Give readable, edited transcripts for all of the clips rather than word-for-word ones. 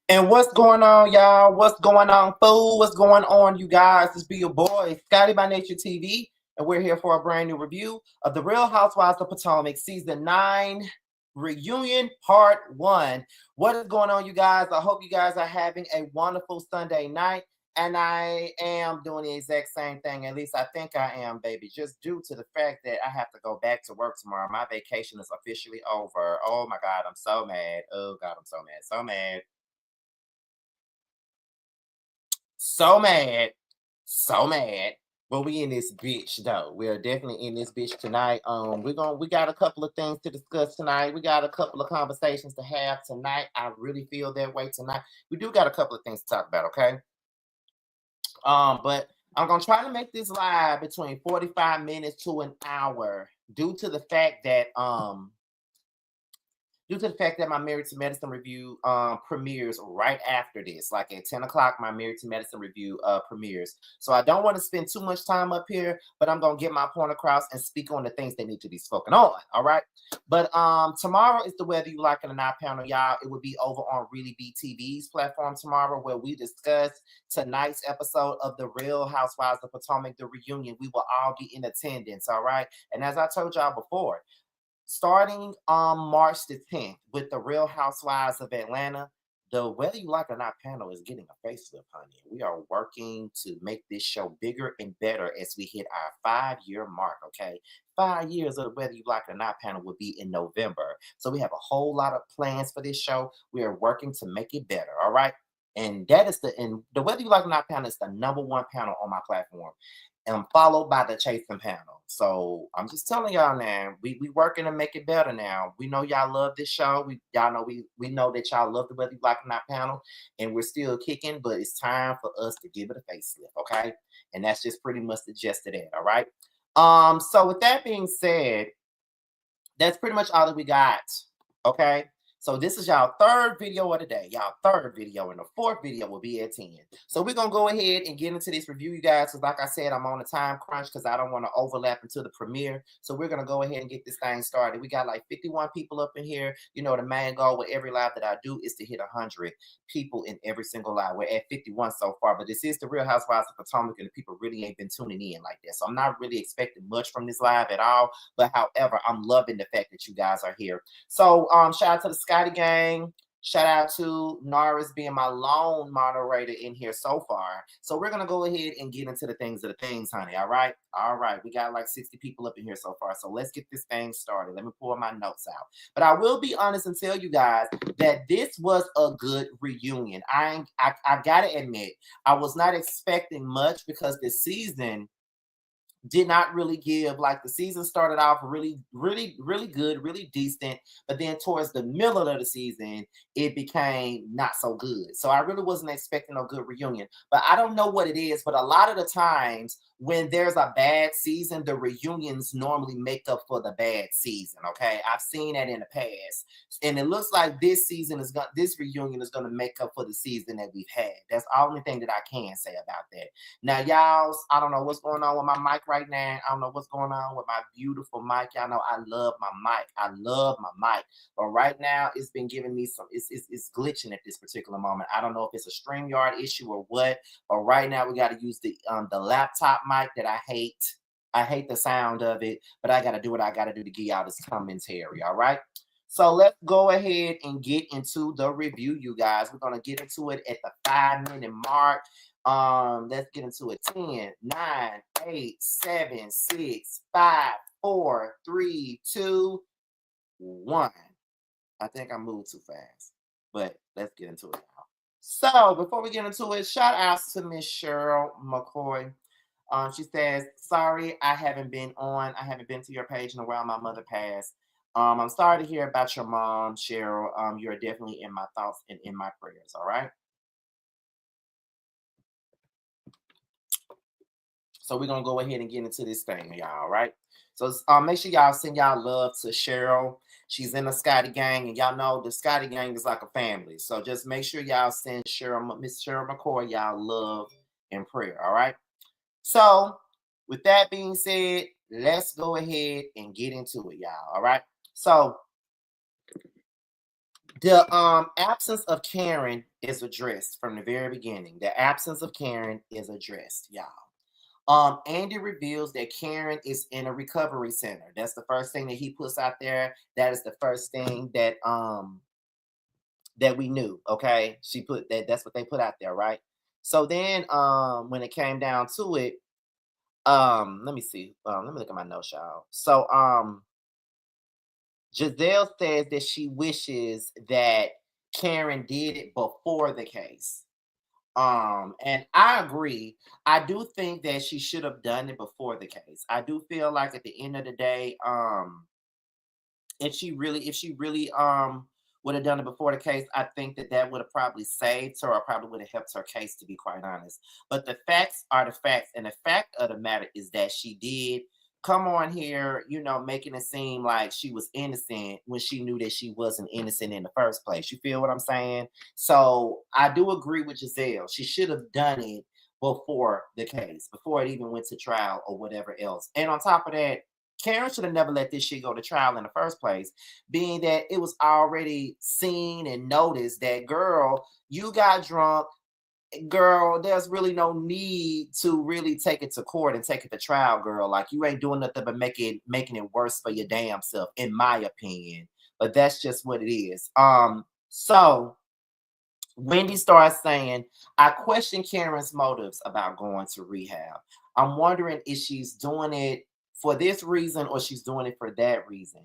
And what's going on, y'all? What's going on, fool? What's going on, you guys? This be your boy, Scotty by Nature TV, and we're here for a brand new review of The Real Housewives of Potomac Season 9 Reunion Part 1. What is going on, you guys? I hope you guys are having a wonderful Sunday night, and I am doing the exact same thing. At least I think I am, baby, just due to the fact that I have to go back to work tomorrow. My vacation is officially over. Oh, my God, I'm so mad. Oh, God, I'm so mad. So mad. So mad, so mad. But we in this bitch though. We are definitely in this bitch tonight. We got a couple of things to discuss tonight. We got a couple of conversations to have tonight. I really feel that way tonight. We do got a couple of things to talk about, okay? But I'm gonna try to make this live between 45 minutes to an hour due to the fact that my Married to Medicine review premieres right after this. Like at 10 o'clock, my Married to Medicine review premieres. So I don't want to spend too much time up here, but I'm going to get my point across and speak on the things that need to be spoken on. All right. But tomorrow is the Whether You Like It or Not panel, y'all. It will be over on Really Be TV's platform tomorrow, where we discuss tonight's episode of The Real Housewives of Potomac, the reunion. We will all be in attendance. All right. And as I told y'all before, starting on March the 10th with the Real Housewives of Atlanta, the Whether You Like It or Not panel is getting a facelift, honey. We are working to make this show bigger and better as we hit our 5-year mark, okay? 5 years of the Whether You Like It or Not panel will be in November. So we have a whole lot of plans for this show. We are working to make it better, all right? And the Whether You Like It or Not panel is the number one panel on my platform, and followed by the chasing panel. So I'm just telling y'all now, we working to make it better now. We know y'all love this show. Y'all know we know that y'all love the Whether You Like It or Not panel, and we're still kicking, but it's time for us to give it a facelift, okay? And that's just pretty much the gist of that, all right? So with that being said, that's pretty much all that we got, okay? So this is y'all third video of the day, y'all third video, and the fourth video will be at 10. So we're going to go ahead and get into this review, you guys, because like I said, I'm on a time crunch because I don't want to overlap into the premiere. So we're going to go ahead and get this thing started. We got like 51 people up in here. You know, the main goal with every live that I do is to hit 100 people in every single live. We're at 51 so far, but this is the Real Housewives of Potomac, and the people really ain't been tuning in like that. So I'm not really expecting much from this live at all. But however, I'm loving the fact that you guys are here. So shout out to the Scotty gang. Shout out to Norris being my lone moderator in here so far. So we're gonna go ahead and get into the things of the things, honey. All right. All right. We got like 60 people up in here so far. So let's get this thing started. Let me pull my notes out. But I will be honest and tell you guys that this was a good reunion. I gotta admit, I was not expecting much because this season did not really give. Like, the season started off really good, really decent, but then towards the middle of the season it became not so good. So I really wasn't expecting a good reunion, but I don't know what it is, but a lot of the times when there's a bad season, the reunions normally make up for the bad season. Okay, I've seen that in the past, and it looks like this reunion is going to make up for the season that we've had. That's the only thing that I can say about that. Now, y'all, I don't know what's going on with my mic right now. I don't know what's going on with my beautiful mic. Y'all know I love my mic. I love my mic. But right now, it's been giving me it's glitching at this particular moment. I don't know if it's a StreamYard issue or what. But right now, we got to use the laptop mic that I hate. I hate the sound of it, but I got to do what I got to do to give y'all this commentary, all right? So let's go ahead and get into the review, you guys. We're going to get into it at the 5-minute mark. Let's get into it. 10, 9, 8, 7, 6, 5, 4, 3, 2, 1. I think I moved too fast, but let's get into it now. So before we get into it, shout out to Miss Cheryl McCoy. She says, sorry, I haven't been to your page in a while. My mother passed. I'm sorry to hear about your mom, Cheryl. You're definitely in my thoughts and in my prayers. All right. So we're gonna go ahead and get into this thing, y'all. All right. So make sure y'all send y'all love to Cheryl. She's in the Scotty gang, and y'all know the Scotty gang is like a family. So just make sure y'all send Miss Cheryl McCoy, y'all love and prayer. All right. So with that being said, let's go ahead and get into it, y'all. All right. So The absence of Karen is addressed from the very beginning. The absence of Karen is addressed, y'all. Andy reveals that Karen is in a recovery center. That's the first thing that he puts out there. That is the first thing that we knew. Okay. She put that, that's what they put out there, right? So then when it came down to it, let me see. Let me look at my notes, y'all. So Giselle says that she wishes that Karen did it before the case. And I agree. I do think that she should have done it before the case. I do feel like at the end of the day, if she really would have done it before the case, I think that that would have probably saved her or probably would have helped her case, to be quite honest. But the facts are the facts, and the fact of the matter is that she did come on here, making it seem like she was innocent when she knew that she wasn't innocent in the first place. You feel what I'm saying? So I do agree with Giselle. She should have done it before the case, before it even went to trial or whatever else. And on top of that, Karen should have never let this shit go to trial in the first place, being that it was already seen and noticed that, girl, you got drunk. Girl, there's really no need to really take it to court and take it to trial, girl. Like, you ain't doing nothing but making it worse for your damn self, in my opinion. But that's just what it is. So Wendy starts saying, I question Karen's motives about going to rehab. I'm wondering if she's doing it for this reason or she's doing it for that reason.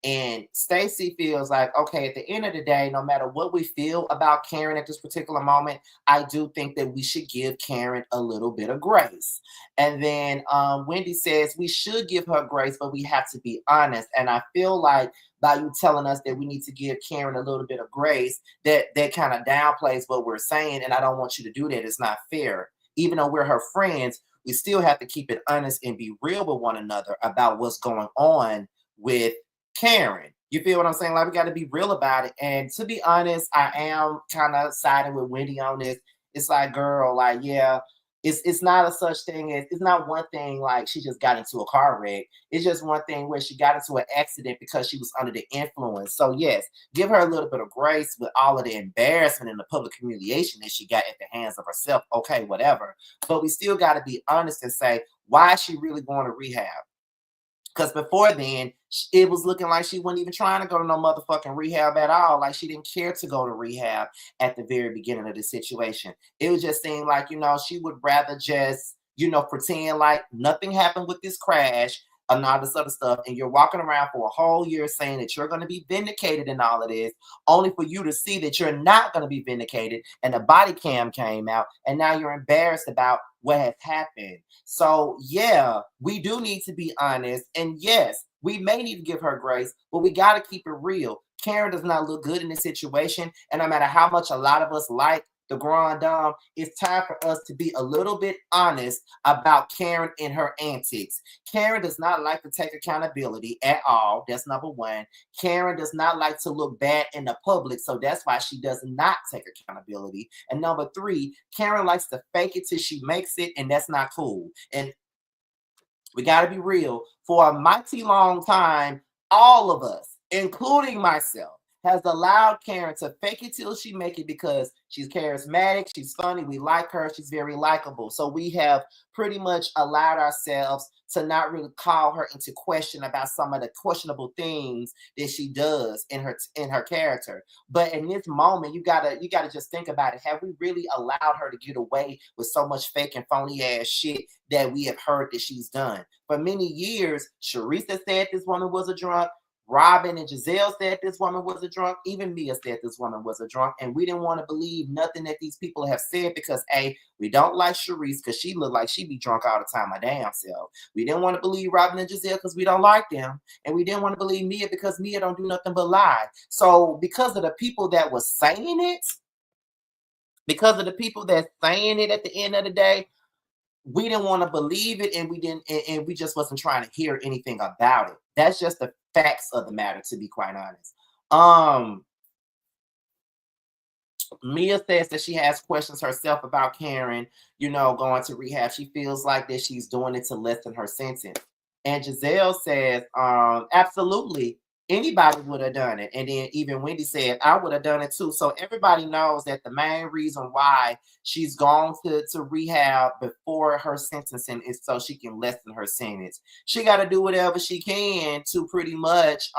And Stacy feels like, okay, at the end of the day, no matter what we feel about Karen at this particular moment, I do think that we should give Karen a little bit of grace. And then Wendy says we should give her grace, but we have to be honest. And I feel like by you telling us that we need to give Karen a little bit of grace, that kind of downplays what we're saying. And I don't want you to do that. It's not fair. Even though we're her friends, we still have to keep it honest and be real with one another about what's going on with Karen. You feel what I'm saying? Like, we got to be real about it. And to be honest, I am kind of siding with Wendy on this. It's like, girl, like, yeah, it's not a such thing as, it's not one thing like she just got into a car wreck. It's just one thing where she got into an accident because she was under the influence. So yes, give her a little bit of grace with all of the embarrassment and the public humiliation that she got at the hands of herself. Okay, whatever. But we still got to be honest and say, why is she really going to rehab? Because before then, it was looking like she wasn't even trying to go to no motherfucking rehab at all. Like, she didn't care to go to rehab at the very beginning of the situation. It was just seemed like, she would rather just, pretend like nothing happened with this crash and all this other stuff. And you're walking around for a whole year saying that you're going to be vindicated in all of this, only for you to see that you're not going to be vindicated. And the body cam came out, and now you're embarrassed about what has happened. So yeah, we do need to be honest. And yes, we may need to give her grace, but we got to keep it real. Karen does not look good in this situation. And no matter how much a lot of us like the Grand Dame, it's time for us to be a little bit honest about Karen and her antics. Karen does not like to take accountability at all. That's number one. Karen does not like to look bad in the public, so that's why she does not take accountability. And number three, Karen likes to fake it till she makes it, and that's not cool. And we got to be real. For a mighty long time, all of us, including myself, has allowed Karen to fake it till she make it because she's charismatic, she's funny, we like her, she's very likable. So we have pretty much allowed ourselves to not really call her into question about some of the questionable things that she does in her character. But in this moment, you gotta just think about it. Have we really allowed her to get away with so much fake and phony ass shit that we have heard that she's done? For many years, Sharisa said this woman was a drunk. Robin and Giselle said this woman was a drunk. Even Mia said this woman was a drunk. And we didn't want to believe nothing that these people have said because, A, we don't like Sharice because she looked like she be drunk all the time, my damn self. We didn't want to believe Robin and Giselle because we don't like them. And we didn't want to believe Mia because Mia don't do nothing but lie. So because of the people that were saying it, because of the people that's saying it at the end of the day, we didn't want to believe it, and we just wasn't trying to hear anything about it. That's just the facts of the matter, to be quite honest. Mia says that she has questions herself about Karen, going to rehab. She feels like that she's doing it to lessen her sentence. And Giselle says, absolutely. Anybody would have done it. And then even Wendy said, I would have done it too. So everybody knows that the main reason why she's gone to rehab before her sentencing is so she can lessen her sentence. She got to do whatever she can to pretty much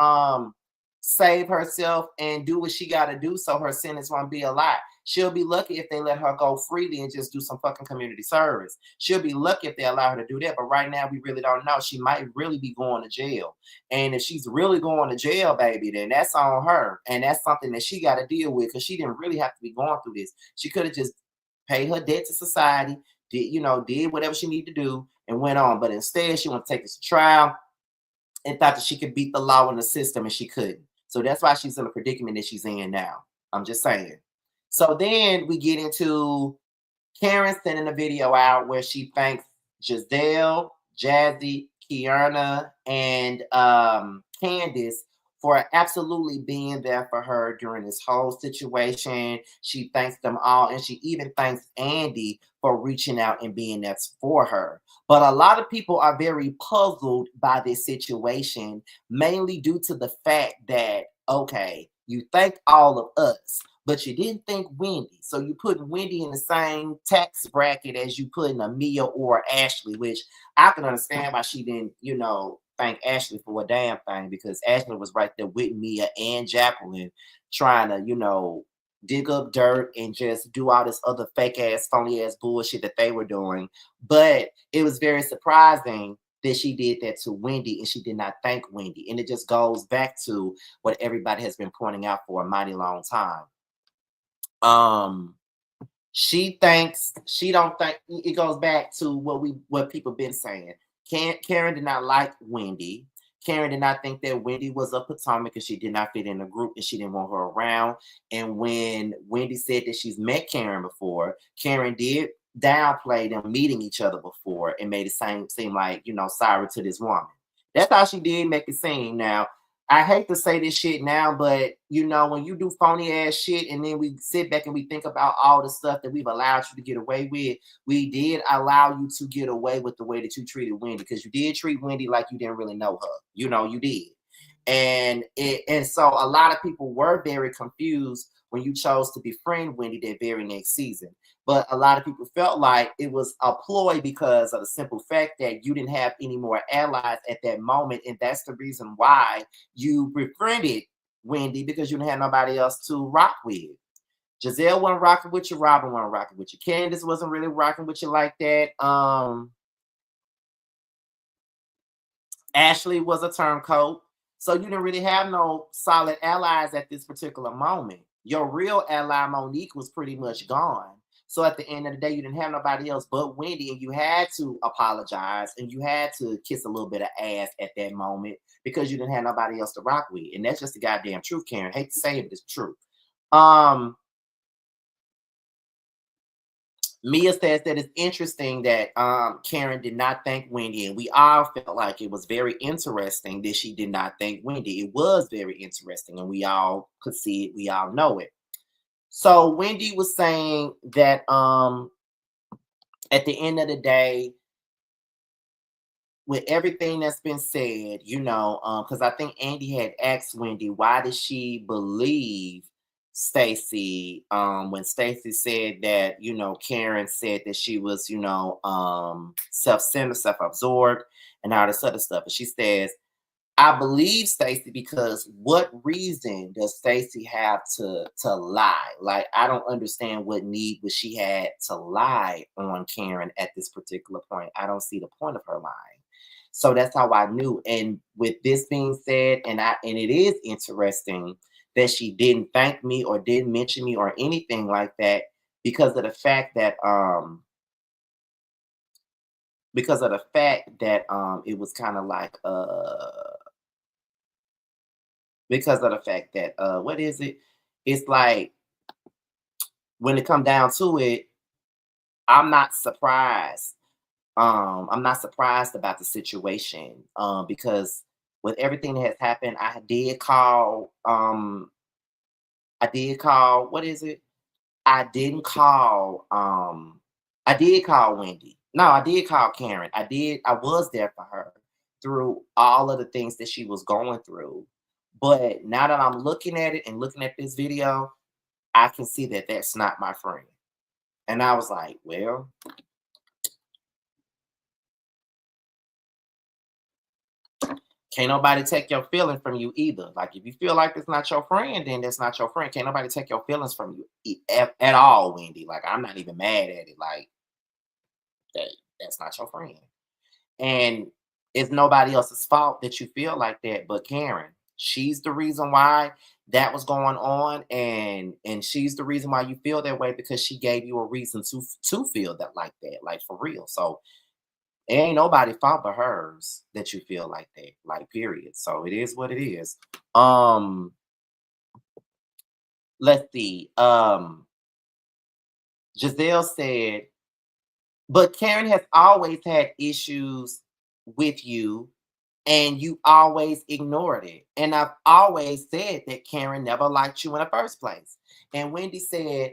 save herself and do what she got to do so her sentence won't be a lot. She'll be lucky if they let her go freely and just do some fucking community service. She'll be lucky if they allow her to do that. But right now, we really don't know. She might really be going to jail. And if she's really going to jail, baby, then that's on her. And that's something that she got to deal with because she didn't really have to be going through this. She could have just paid her debt to society, did whatever she needed to do and went on. But instead, she wanted to take this to trial and thought that she could beat the law in the system and she couldn't. So that's why she's in the predicament that she's in now. I'm just saying. So then we get into Karen sending a video out where she thanks Giselle, Jazzy, Kiana, and Candace for absolutely being there for her during this whole situation. She thanks them all, and she even thanks Andy for reaching out and being there for her. But a lot of people are very puzzled by this situation, mainly due to the fact that, okay, you thank all of us, but you didn't think Wendy. So you put Wendy in the same tax bracket as you put in Mia or Ashley, which I can understand why she didn't, thank Ashley for a damn thing, because Ashley was right there with Mia and Jacqueline trying to, dig up dirt and just do all this other fake ass, phony ass bullshit that they were doing. But it was very surprising that she did that to Wendy and she did not thank Wendy. And it just goes back to what everybody has been pointing out for a mighty long time. She don't think, it goes back to what people been saying. Karen did not like Wendy. Karen did not think that Wendy was a Potomac and she did not fit in the group and she didn't want her around. And when Wendy said that she's met Karen before, Karen did downplay them meeting each other before and made it seem like, sorry to this woman. That's how she did make it seem. Now, I hate to say this shit now, but when you do phony ass shit and then we sit back and we think about all the stuff that we've allowed you to get away with, we did allow you to get away with the way that you treated Wendy, because you did treat Wendy like you didn't really know her. You did. And so a lot of people were very confused when you chose to befriend Wendy that very next season. But a lot of people felt like it was a ploy because of the simple fact that you didn't have any more allies at that moment. And that's the reason why you befriended Wendy, because you didn't have nobody else to rock with. Giselle wasn't rocking with you. Robin wasn't rocking with you. Candace wasn't really rocking with you like that. Ashley was a turncoat. So you didn't really have no solid allies at this particular moment. Your real ally, Monique, was pretty much gone. So at the end of the day, you didn't have nobody else but Wendy, and you had to apologize and you had to kiss a little bit of ass at that moment because you didn't have nobody else to rock with. And that's just the goddamn truth, Karen. Hate to say it, but it's true. Mia says that it's interesting that Karen did not thank Wendy, and we all felt like it was very interesting that she did not thank Wendy. It was very interesting, and we all could see it. We all know it. So Wendy was saying that at the end of the day, with everything that's been said, because I think Andy had asked Wendy, why did she believe Stacy when Stacy said that, Karen said that she was, self-centered, self-absorbed, and all this other stuff. And she says, I believe Stacy because what reason does Stacy have to lie? Like, I don't understand what need would she had to lie on Karen at this particular point. I don't see the point of her lying. So that's how I knew. And with this being said, and it is interesting that she didn't thank me or didn't mention me or anything like that because of the fact that it was kind of like because of the fact that what is it? It's like when it come down to it, I'm not surprised. I'm not surprised about the situation because with everything that has happened, I did call what is it? I did call Wendy. No, I did call Karen. I was there for her through all of the things that she was going through. But now that I'm looking at it and looking at this video, I can see that that's not my friend. And I was like, well, can't nobody take your feeling from you either. Like if you feel like it's not your friend, then that's not your friend. Can't nobody take your feelings from you at all, Wendy. Like I'm not even mad at it. Like that, that's not your friend. And it's nobody else's fault that you feel like that but Karen. She's the reason why that was going on, and she's the reason why you feel that way because she gave you a reason to feel that like that, like for real. So it ain't nobody fault but hers that you feel like that, like period. So it is what it is. Um, let's see. Giselle said, but Karen has always had issues with you and you always ignored it. And I've always said that Karen never liked you in the first place. And Wendy said,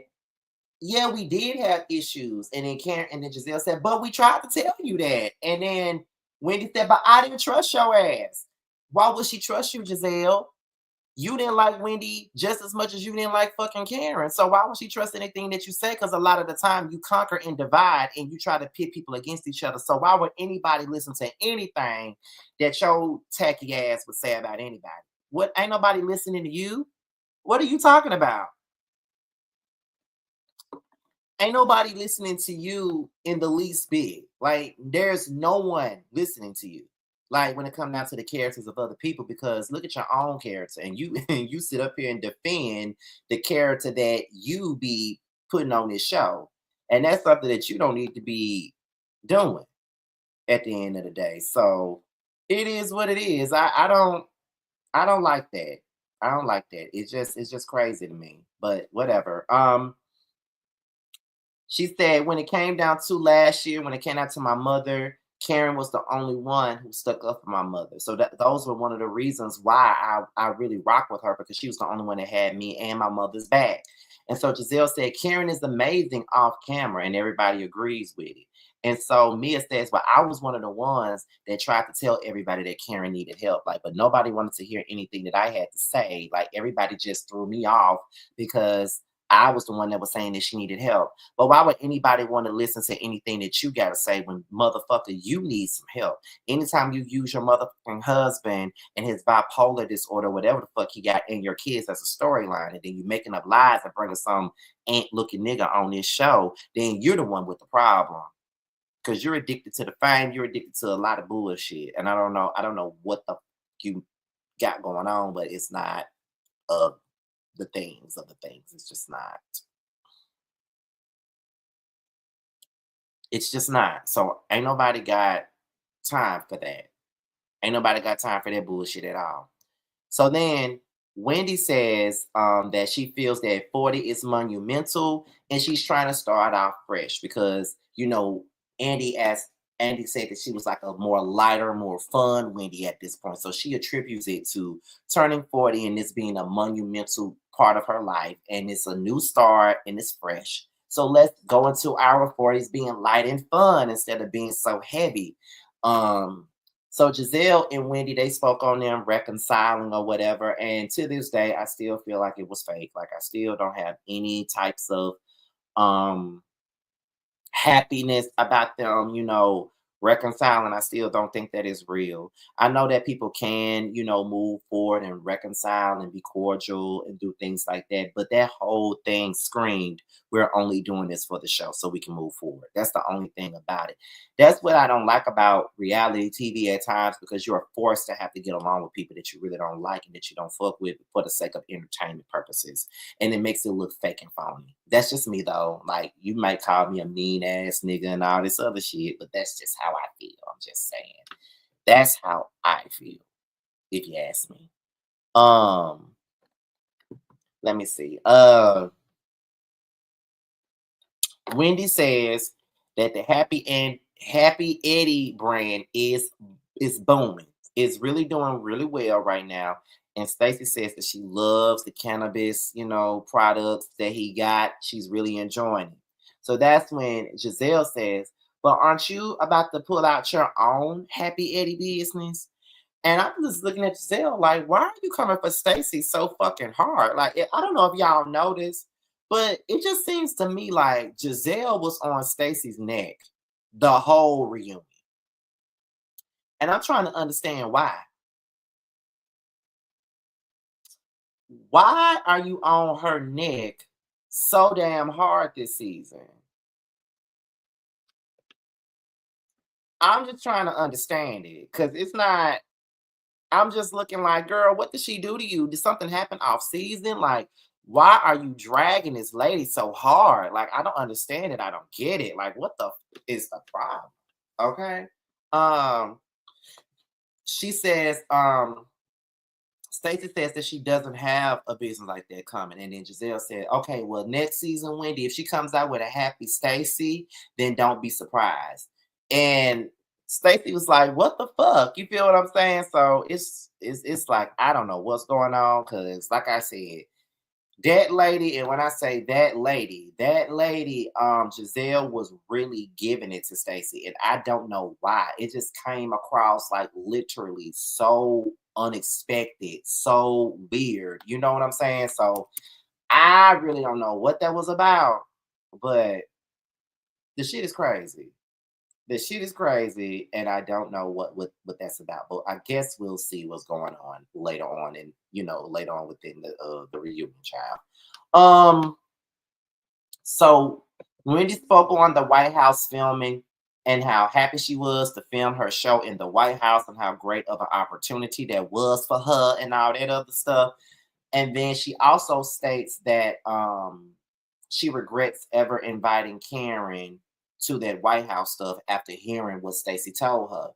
yeah, we did have issues. And then Karen and then Giselle said, but we tried to tell you that. And then Wendy said, but I didn't trust your ass. Why would she trust you, Giselle? You didn't like Wendy just as much as you didn't like fucking Karen. So why would she trust anything that you say? Because a lot of the time you conquer and divide and you try to pit people against each other. So why would anybody listen to anything that your tacky ass would say about anybody? What, ain't nobody listening to you? What are you talking about? Ain't nobody listening to you in the least bit. Like there's no one listening to you. Like when it comes down to the characters of other people, because look at your own character and you and you sit up here and defend the character that you be putting on this show. And that's something that you don't need to be doing at the end of the day. So it is what it is. I don't like that. I don't like that. It's just crazy to me. But whatever. She said, when it came down to last year, when it came down to my mother, Karen was the only one who stuck up for my mother. So those were one of the reasons why I really rock with her because she was the only one that had me and my mother's back. And so Giselle said, Karen is amazing off camera, and everybody agrees with it. And so Mia says, well, I was one of the ones that tried to tell everybody that Karen needed help. Like, but nobody wanted to hear anything that I had to say. Like everybody just threw me off because I was the one that was saying that she needed help. But why would anybody want to listen to anything that you got to say when motherfucker, you need some help? Anytime you use your motherfucking husband and his bipolar disorder, whatever the fuck he got, and your kids as a storyline, and then you making up lies and bringing some ant looking nigga on this show, then you're the one with the problem. Because you're addicted to the fame, you're addicted to a lot of bullshit. And I don't know what the you got going on, but it's not the things of the things. It's just not. It's just not. So ain't nobody got time for that. Ain't nobody got time for that bullshit at all. So then Wendy says that she feels that 40 is monumental and she's trying to start off fresh because, Andy said that she was like a more lighter, more fun Wendy at this point. So she attributes it to turning 40 and this being a monumental part of her life. And it's a new start and it's fresh. So let's go into our 40s being light and fun instead of being so heavy. Um, so Giselle and Wendy, they spoke on them reconciling or whatever. And to this day, I still feel like it was fake. Like I still don't have any types of um happiness about them, reconciling. I still don't think that is real. I know that people can, move forward and reconcile and be cordial and do things like that. But that whole thing screamed, we're only doing this for the show so we can move forward. That's the only thing about it. That's what I don't like about reality TV at times because you're forced to have to get along with people that you really don't like and that you don't fuck with for the sake of entertainment purposes, and it makes it look fake and phony. That's just me though. Like you might call me a mean ass nigga and all this other shit, but that's just how I feel. I'm just saying. That's how I feel, if you ask me. Um, let me see. Wendy says that the Happy Eddie brand is booming. It's really doing really well right now. And Stacy says that she loves the cannabis, products that he got. She's really enjoying it. So that's when Giselle says, "But aren't you about to pull out your own Happy Eddie business?" And I'm just looking at Giselle like, why are you coming for Stacy so fucking hard? Like, I don't know if y'all noticed, but it just seems to me like Giselle was on Stacy's neck the whole reunion. And I'm trying to understand why. Why are you on her neck so damn hard this season? I'm just trying to understand it because it's not. I'm just looking like, girl, what did she do to you? Did something happen off season? Like, why are you dragging this lady so hard? Like, I don't understand it. I don't get it. Like, what the is the problem? Okay. Um, she says, Stacey says that she doesn't have a business like that coming. And then Giselle said, okay, well, next season, Wendy, if she comes out with a happy Stacey, then don't be surprised. And Stacey was like, what the fuck? You feel what I'm saying? So it's like, I don't know what's going on. Cause like I said, that lady, and when I say that lady, Giselle was really giving it to Stacey, and I don't know why. It just came across like literally so unexpected, so weird. You know what I'm saying? So I really don't know what that was about, but the shit is crazy. The shit is crazy, and I don't know what that's about. But I guess we'll see what's going on later on, and later on within the reunion, child. So Wendy spoke on the White House filming and how happy she was to film her show in the White House and how great of an opportunity that was for her and all that other stuff. And then she also states that she regrets ever inviting Karen to that White House stuff after hearing what Stacey told her.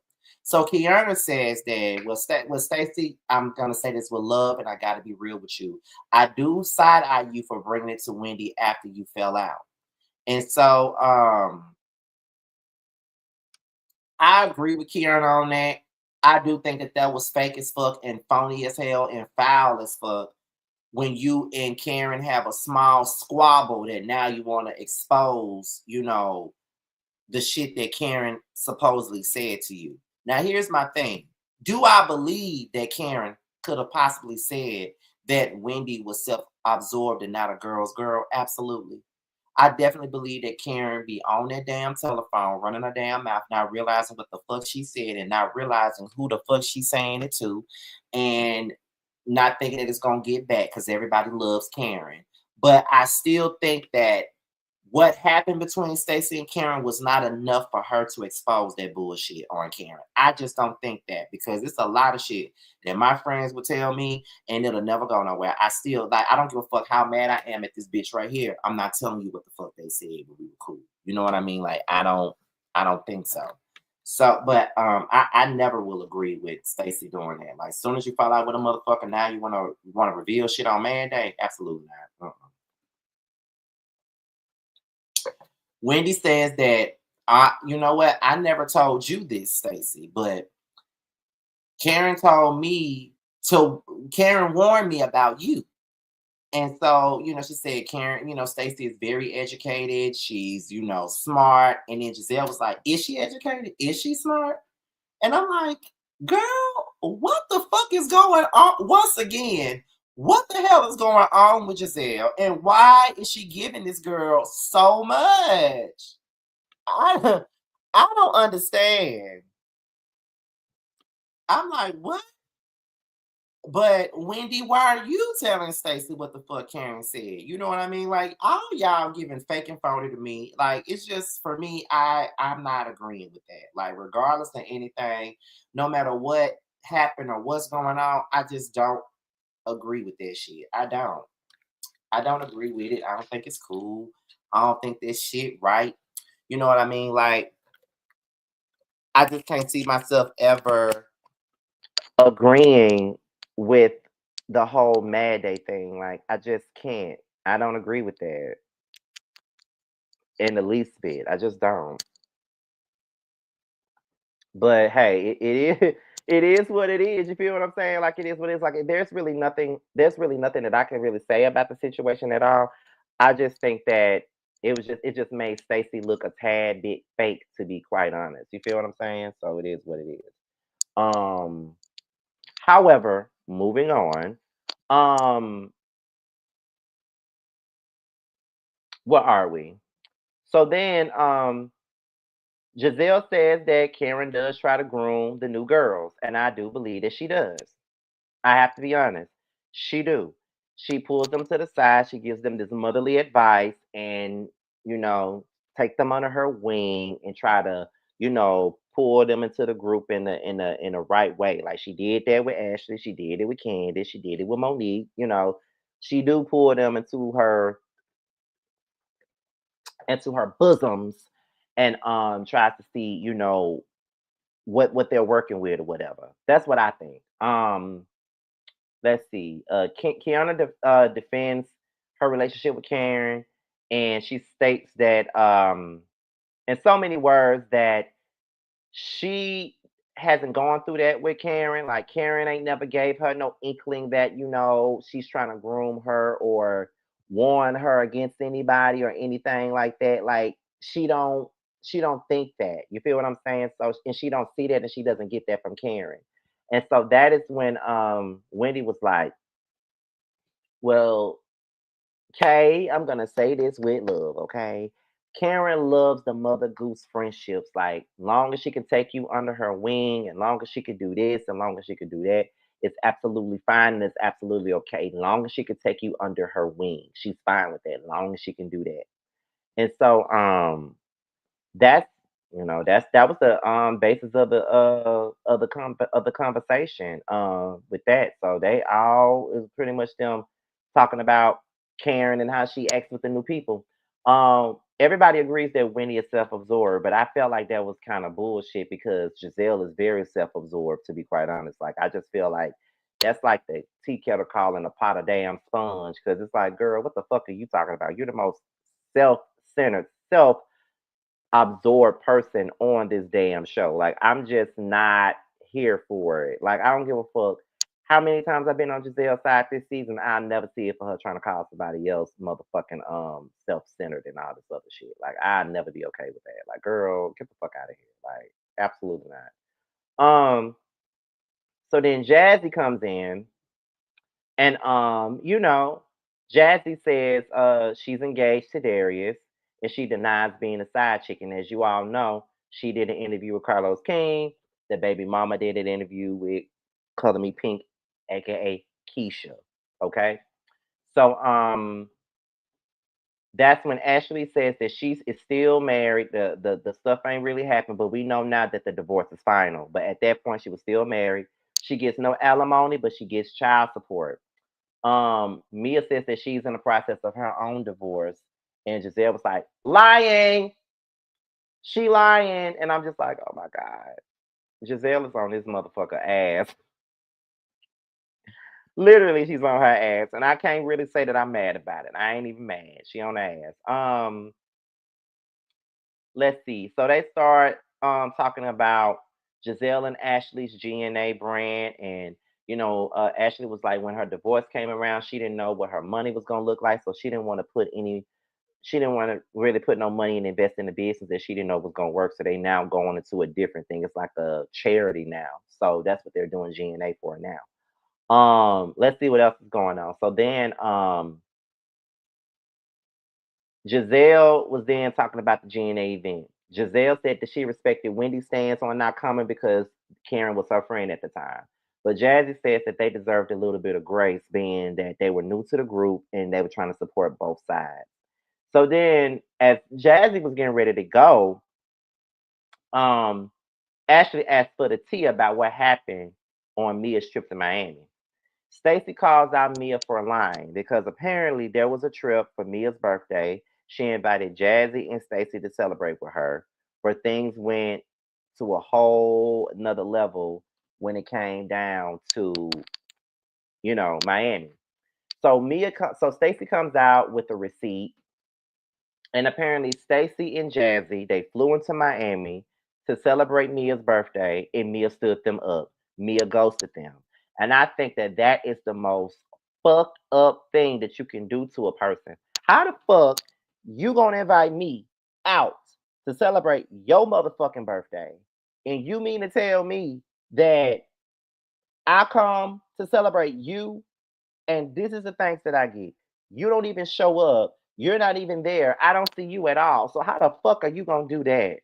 So Kiana says that, well, Stacey, I'm gonna say this with love, and I got to be real with you. I do side eye you for bringing it to Wendy after you fell out, and so I agree with Kieran on that. I do think that that was fake as fuck and phony as hell and foul as fuck when you and Karen have a small squabble that now you want to expose, the shit that Karen supposedly said to you. Now, here's my thing. Do I believe that Karen could have possibly said that Wendy was self-absorbed and not a girl's girl? Absolutely. I definitely believe that Karen be on that damn telephone, running her damn mouth, not realizing what the fuck she said and not realizing who the fuck she's saying it to, and not thinking that it's gonna get back because everybody loves Karen. But I still think that what happened between Stacey and Karen was not enough for her to expose that bullshit on Karen. I just don't think that because it's a lot of shit that my friends would tell me and it'll never go nowhere. I don't give a fuck how mad I am at this bitch right here. I'm not telling you what the fuck they said when we were cool. You know what I mean? Like I don't think so. So, but I never will agree with Stacey doing that. Like, as soon as you fall out with a motherfucker, now you wanna reveal shit on Man Day? Absolutely not. Wendy says that you know what? I never told you this, Stacey, but Karen told me Karen warned me about you. And so, she said, Karen, Stacey is very educated. She's, smart. And then Giselle was like, is she educated? Is she smart? And I'm like, girl, what the fuck is going on? Once again, what the hell is going on with Giselle? And why is she giving this girl so much? I I don't understand. I'm like, what? But Wendy, why are you telling Stacey what the fuck Karen said? You know what I mean? Like all y'all giving fake and phony to me. Like it's just for me, I'm not agreeing with that. Like regardless of anything, no matter what happened or what's going on, I just don't agree with that shit. I don't. I don't agree with it. I don't think it's cool. I don't think this shit right. You know what I mean? Like I just can't see myself ever agreeing with the whole Mad Day thing. Like, I just can't. I don't agree with that in the least bit. I just don't. But hey, it is it is what it is. You feel what I'm saying? Like it is what it is. Like there's really nothing that I can really say about the situation at all. I just think that it just made Stacey look a tad bit fake, to be quite honest. You feel what I'm saying? So it is what it is. Um However, moving on. Um, what are we? So then, Giselle says that Karen does try to groom the new girls, and I do believe that she does. I have to be honest. She do. She pulls them to the side. She gives them this motherly advice, and you know, take them under her wing and try to, pull them into the group in the right way. Like she did that with Ashley. She did it with Candace. She did it with Monique. She do pull them into her bosoms, and tries to see, what they're working with or whatever. That's what I think. Let's see. Kiana defends her relationship with Karen, and she states that, in so many words, that she hasn't gone through that with Karen. Like Karen ain't never gave her no inkling that she's trying to groom her or warn her against anybody or anything like that. Like she don't think that. You feel what I'm saying? So, and she don't see that, and she doesn't get that from Karen. And so that is when Wendy was like, well, Kay, I'm gonna say this with love, okay? Karen loves the mother goose friendships. Like, long as she can take you under her wing, and long as she can do this, and long as she can do that, it's absolutely fine and it's absolutely okay. Long as she can take you under her wing, she's fine with that. Long as she can do that. And so, that's that was the basis of the conversation with that. So they all is pretty much them talking about Karen and how she acts with the new people. Everybody agrees that Winnie is self-absorbed, but I felt like that was kind of bullshit because Giselle is very self-absorbed, to be quite honest. Like I just feel like that's like the tea kettle calling a pot of damn sponge, because it's like, girl, what the fuck are you talking about? You're the most self-centered, absorbed person on this damn show. Like I'm just not here for it. Like I don't give a fuck how many times I've been on Giselle's side this season. I'll never see it for her trying to call somebody else motherfucking self-centered and all this other shit. Like I'd never be okay with that. Like girl, get the fuck out of here. Like absolutely not. So then Jazzy comes in, and Jazzy says she's engaged to Darius, and she denies being a side chick. And as you all know, she did an interview with Carlos King. The baby mama did an interview with Color Me Pink, aka Keisha. Okay. So that's when Ashley says that she is still married. The stuff ain't really happened, but we know now that the divorce is final. But at that point, she was still married. She gets no alimony, but she gets child support. Mia says that she's in the process of her own divorce, and Giselle was like, lying, she lying, and I'm just like, oh my god, Giselle is on this motherfucker ass. Literally, she's on her ass, and I can't really say that I'm mad about it. I ain't even mad. She on her ass. Let's see. So they start talking about Giselle and Ashley's GNA brand, and Ashley was like, when her divorce came around, she didn't know what her money was gonna look like, so she didn't want to really put no money and invest in the business that she didn't know was gonna work. So they now going into a different thing. It's like a charity now. So that's what they're doing GNA for now. Let's see what else is going on. So then Giselle was then talking about the GNA event. Giselle said that she respected Wendy's stance on not coming because Karen was her friend at the time. But Jazzy says that they deserved a little bit of grace, being that they were new to the group and they were trying to support both sides. So then, as Jazzy was getting ready to go, um, Ashley asked for the tea about what happened on Mia's trip to Miami. Stacy calls out Mia for lying because apparently there was a trip for Mia's birthday. She invited Jazzy and Stacy to celebrate with her, where things went to a whole another level when it came down to, Miami. So Stacy comes out with a receipt, and apparently Stacy and Jazzy, they flew into Miami to celebrate Mia's birthday, and Mia stood them up. Mia ghosted them. And I think that that is the most fucked up thing that you can do to a person. How the fuck you gonna invite me out to celebrate your motherfucking birthday, and you mean to tell me that I come to celebrate you, and this is the thanks that I get. You don't even show up. You're not even there. I don't see you at all. So how the fuck are you gonna do that?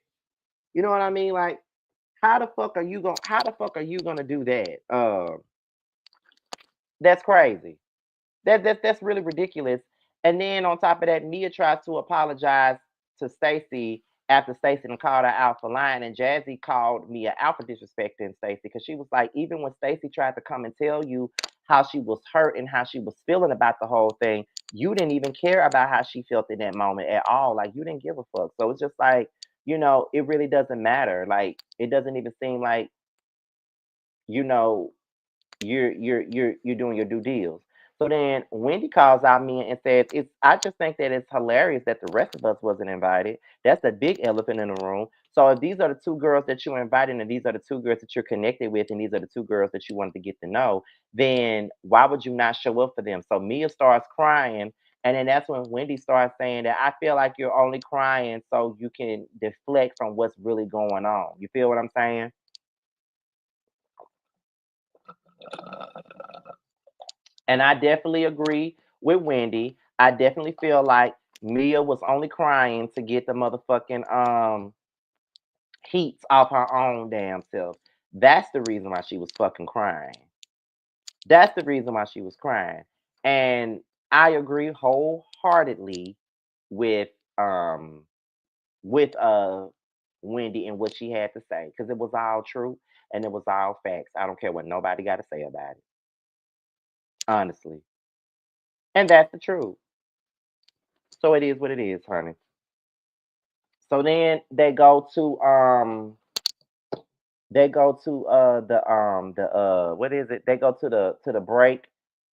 You know what I mean? Like, how the fuck are you gonna do that? That's crazy. That's really ridiculous. And then on top of that, Mia tries to apologize to Stacy after Stacy done called her out for lying, and Jazzy called Mia out for disrespecting Stacy because she was like, even when Stacy tried to come and tell you how she was hurt and how she was feeling about the whole thing, you didn't even care about how she felt in that moment at all. Like you didn't give a fuck. So it's just like, it really doesn't matter. Like it doesn't even seem like, you know, you're doing your due deals. So then Wendy calls out me and says, "It's I just think that it's hilarious that the rest of us wasn't invited. That's the big elephant in the room. So if these are the two girls that you invited, and these are the two girls that you're connected with, and these are the two girls that you wanted to get to know, then why would you not show up for them?" So Mia starts crying. And then that's when Wendy starts saying that I feel like you're only crying so you can deflect from what's really going on. You feel what I'm saying? And I definitely agree with Wendy. I definitely feel like Mia was only crying to get the motherfucking heats off her own damn self. That's the reason why she was fucking crying. That's the reason why she was crying. And I agree wholeheartedly with um with Wendy and what she had to say because it was all true and it was all facts. I don't care what nobody got to say about it, honestly. And that's the truth. So it is what it is, honey. So then they go to the what is it? They go to the break,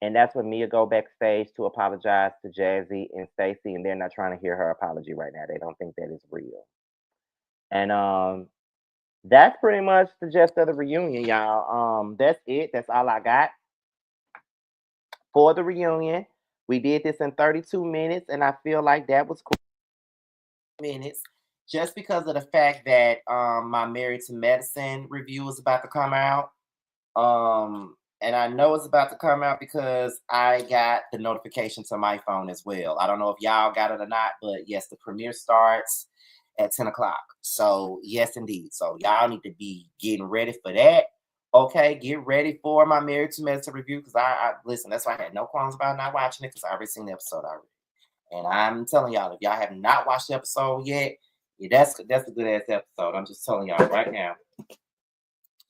and that's when Mia go backstage to apologize to Jazzy and Stacy, and they're not trying to hear her apology right now. They don't think that is real. And that's pretty much the gist of the reunion, y'all. That's it. That's all I got for the reunion. We did this in 32 minutes, and I feel like that was cool. Minutes, just because of the fact that my Married to Medicine review is about to come out. And I know it's about to come out because I got the notification to my phone as well. I don't know if y'all got it or not, but yes, the premiere starts at 10 o'clock. So, yes, indeed. So, y'all need to be getting ready for that. Okay, get ready for my Married to Medicine review because I listen. That's why I had no qualms about not watching it because I already seen the episode already. And I'm telling y'all, if y'all have not watched the episode yet, yeah, that's a good ass episode. I'm just telling y'all right now.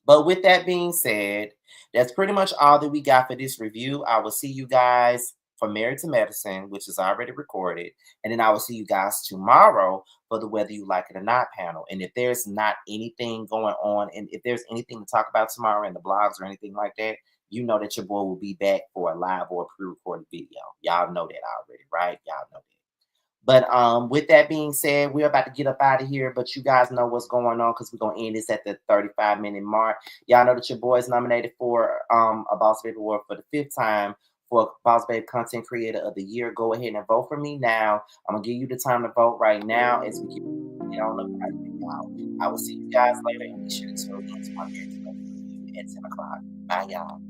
But with that being said, that's pretty much all that we got for this review. I will see you guys for Married to Medicine, which is already recorded. And then I will see you guys tomorrow for the Whether You Like It or Not panel. And if there's not anything going on, and if there's anything to talk about tomorrow in the blogs or anything like that, you know that your boy will be back for a live or pre-recorded video. Y'all know that already, right? Y'all know that. But with that being said, we're about to get up out of here. But you guys know what's going on because we're gonna end this at the 35-minute mark. Y'all know that your boy is nominated for a Boss Baby Award for the 5th time for Boss Baby Content Creator of the Year. Go ahead and vote for me now. I'm gonna give you the time to vote right now as we get on up out of here, y'all. I will see you guys later, and be sure to tune in to my Marriage at 10 o'clock. Bye, y'all.